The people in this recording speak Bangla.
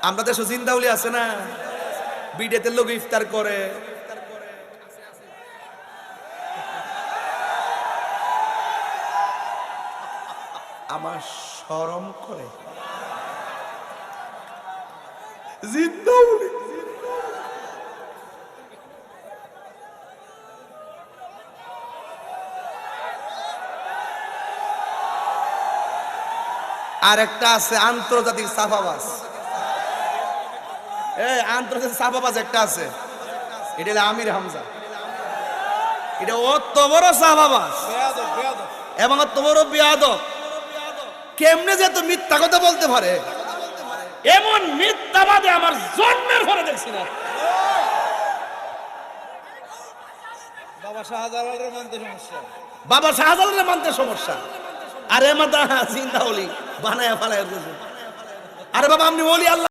আমরা দেশে জিন্দাউলি আছে না, বিডেতে লোক ইফতার করে। আমার শরম করে জিন্দাউলি। আর একটা আছে আন্তর্জাতিক সাফাবাজ। আন্তর্জাতিক সাফাবাজ একটা আছে, এটা হলো আমির হামজা। এটা অত বড় সাফাবাজ এবং অত বড় বিয়াদব, কেমনে যে তো মিথ্যা কথা বলতে পারে, এমন মিথ্যাবাদে আমার জন্মের পরে দেখছি না। বাবা শাহজালালের মানতে সমস্যা, আরে মাথা জিন্দাউলি বানায় ফালায়। আরে বাবা আপনি ওলি আল্লাহ।